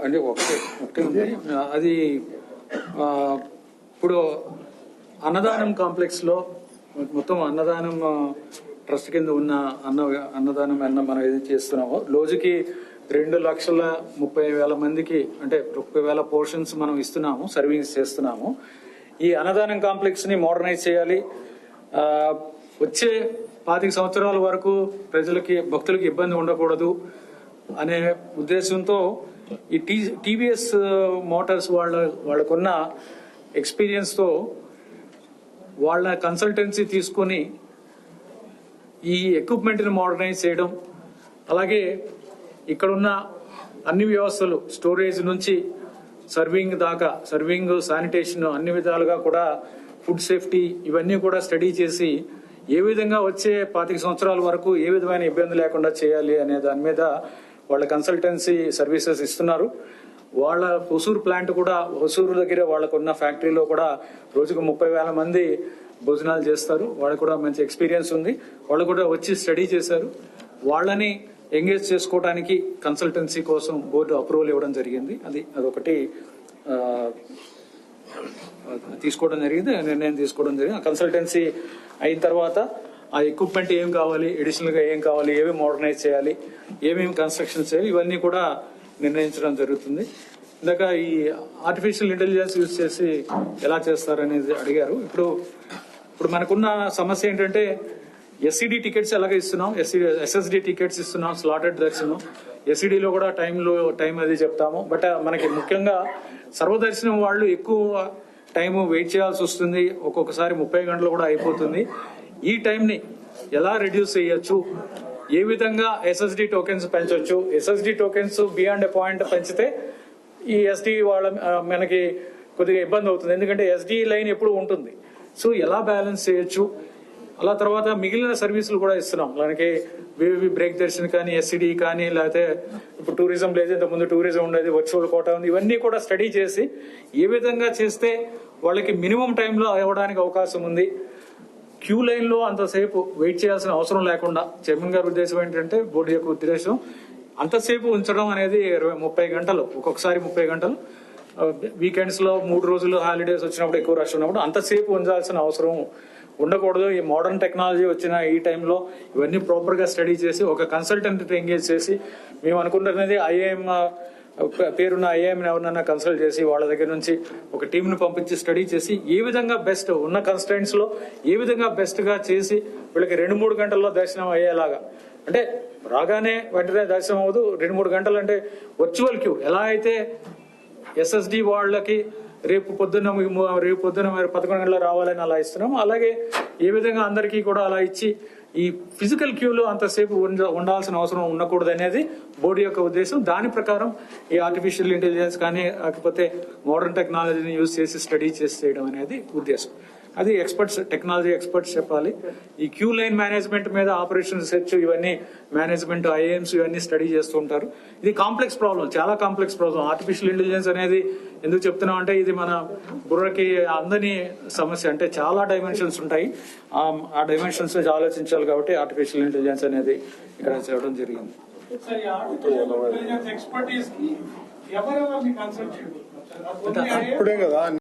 అంటే ఒకటి ఉంది అది. ఇప్పుడు అన్నదానం కాంప్లెక్స్ లో మొత్తం అన్నదానం ట్రస్ట్ కింద ఉన్న అన్నదానం మనం ఏది చేస్తున్నామో రోజుకి 2,30,000 మందికి అంటే 30,000 పోర్షన్స్ మనం ఇస్తున్నాము, సర్వీస్ చేస్తున్నాము. ఈ అన్నదానం కాంప్లెక్స్ ని మోడర్నైజ్ చేయాలి. వచ్చే 25 సంవత్సరాల వరకు ప్రజలకి భక్తులకి ఇబ్బంది ఉండకూడదు అనే ఉద్దేశంతో ఈ టీవీఎస్ మోటార్స్ వాళ్ళకున్న ఎక్స్పీరియన్స్ తో వాళ్ళ కన్సల్టెన్సీ తీసుకొని ఈ ఎక్విప్మెంట్ ని మోడర్నైజ్ చేయడం, అలాగే ఇక్కడున్న అన్ని వ్యవస్థలు స్టోరేజ్ నుంచి సర్వింగ్ దాకా, సర్వింగ్, శానిటేషన్ అన్ని విధాలుగా కూడా ఫుడ్ సేఫ్టీ ఇవన్నీ కూడా స్టడీ చేసి ఏ విధంగా వచ్చే 25 సంవత్సరాల వరకు ఏ విధమైన ఇబ్బంది లేకుండా చేయాలి అనే దాని మీద వాళ్ళ కన్సల్టెన్సీ సర్వీసెస్ ఇస్తున్నారు. వాళ్ళ హుసూరు ప్లాంట్ కూడా, హుసూరు దగ్గర వాళ్ళకున్న ఫ్యాక్టరీలో కూడా రోజుకు 30,000 మంది భోజనాలు చేస్తారు. వాళ్ళకు కూడా మంచి ఎక్స్పీరియన్స్ ఉంది. వాళ్ళు కూడా వచ్చి స్టడీ చేశారు. వాళ్ళని ఎంగేజ్ చేసుకోవడానికి కన్సల్టెన్సీ కోసం బోర్డు అప్రూవల్ ఇవ్వడం జరిగింది. అదొకటి తీసుకోవడం జరిగింది, నిర్ణయం తీసుకోవడం జరిగింది. కన్సల్టెన్సీ అయిన తర్వాత ఆ ఎక్విప్మెంట్ ఏం కావాలి, అడిషనల్ గా ఏం కావాలి, ఏమేమి మోడర్నైజ్ చేయాలి, ఏమేమి కన్స్ట్రక్షన్ చేయాలి, ఇవన్నీ కూడా నిర్ణయించడం జరుగుతుంది. ఇందాక ఈ ఆర్టిఫిషియల్ ఇంటెలిజెన్స్ యూజ్ చేసి ఎలా చేస్తారనేది అడిగారు. ఇప్పుడు మనకున్న సమస్య ఏంటంటే ఎస్సీడీ టికెట్స్ ఎలాగ ఇస్తున్నాం, ఎస్ఎస్డి టికెట్స్ ఇస్తున్నాం, స్లాటెడ్ దర్శనం. ఎస్సీడీలో కూడా టైం అది చెప్తాము. బట్ మనకి ముఖ్యంగా సర్వదర్శనం వాళ్ళు ఎక్కువ టైం వెయిట్ చేయాల్సి వస్తుంది. ఒక్కొక్కసారి 30 గంటలు కూడా అయిపోతుంది. ఈ టైంని ఎలా రెడ్యూస్ చేయొచ్చు, ఏ విధంగా ఎస్ఎస్డి టోకెన్స్ పెంచవచ్చు, SSD tokens beyond a point పెంచితే ఈ ఎస్డి మనకి కొద్దిగా ఇబ్బంది అవుతుంది. ఎందుకంటే ఎస్డి లైన్ ఎప్పుడు ఉంటుంది. సో ఎలా బ్యాలెన్స్ చేయొచ్చు. అలా తర్వాత మిగిలిన సర్వీసులు కూడా ఇస్తున్నాం. మనకి బ్రేక్ దర్శన్ కానీ, ఎస్సిడి కానీ, లేకపోతే ఇప్పుడు టూరిజం లేదు, ఇంతకుముందు టూరిజం ఉండేది, వర్చువల్ కోటా ఉంది. ఇవన్నీ కూడా స్టడీ చేసి ఏ విధంగా చేస్తే వాళ్ళకి మినిమం టైంలో అవ్వడానికి అవకాశం ఉంది, క్యూ లైన్ లో అంతసేపు వెయిట్ చేయాల్సిన అవసరం లేకుండా. చైర్మన్ గారి ఉద్దేశం ఏంటంటే, బోర్డు యొక్క ఉద్దేశం అంతసేపు ఉంచడం అనేది 30 గంటలు, ఒక్కొక్కసారి 30 గంటలు. వీకెండ్స్ లో 3 రోజులు హాలిడేస్ వచ్చినప్పుడు, ఎక్కువ రష్ ఉన్నప్పుడు అంతసేపు ఉంచాల్సిన అవసరం ఉండకూడదు. ఈ మోడర్న్ టెక్నాలజీ వచ్చిన ఈ టైంలో ఇవన్నీ ప్రాపర్ గా స్టడీ చేసి ఒక కన్సల్టెంట్ ఎంగేజ్ చేసి, మేము అనుకుంటున్నది ఐఏఎం పేరున్న ఐఏఎం ఎవరినైనా కన్సల్ట్ చేసి వాళ్ళ దగ్గర నుంచి ఒక టీమ్ ను పంపించి స్టడీ చేసి ఏ విధంగా బెస్ట్ ఉన్న కన్స్టెంట్స్ లో ఏ విధంగా బెస్ట్ గా చేసి వీళ్ళకి 2-3 గంటల్లో దర్శనం అయ్యేలాగా. అంటే రాగానే వెంటనే దర్శనం అవ్వదు, 2-3 గంటలు. అంటే వర్చువల్ క్యూ ఎలా అయితే ఎస్ఎస్డి వాళ్ళకి రేపు పొద్దున్న 11 గంటల రావాలని అలా ఇస్తున్నాము, అలాగే ఏ విధంగా అందరికీ కూడా అలా ఇచ్చి ఈ ఫిజికల్ క్యూలో అంతసేపు ఉండాల్సిన అవసరం ఉండకూడదు అనేది బోర్డు యొక్క ఉద్దేశం. దాని ప్రకారం ఈ ఆర్టిఫిషియల్ ఇంటెలిజెన్స్ కానీ, లేకపోతే మోడర్న్ టెక్నాలజీని యూజ్ చేసి స్టడీ చేసి చేయడం అనేది ఉద్దేశం. అది ఎక్స్పర్ట్స్, టెక్నాలజీ ఎక్స్పర్ట్స్ చెప్పాలి. ఈ క్యూ లైన్ మేనేజ్మెంట్ మీద ఆపరేషన్ రీసెర్చ్ ఇవన్నీ మేనేజ్మెంట్, ఐఏఎంస్ ఇవన్నీ స్టడీ చేస్తూ ఉంటారు. ఇది కాంప్లెక్స్ ప్రాబ్లం, చాలా కాంప్లెక్స్ ప్రాబ్లం. ఆర్టిఫిషియల్ ఇంటెలిజెన్స్ అనేది ఎందుకు చెప్తున్నాం అంటే, ఇది మన బుర్రకి అందని సమస్య. అంటే చాలా డైమెన్షన్స్ ఉంటాయి, ఆ డైమెన్షన్స్ ఆలోచించాలి. కాబట్టి ఆర్టిఫిషియల్ ఇంటెలిజెన్స్ అనేది ఇక్కడ చేయడం జరిగింది. అప్పుడే కదా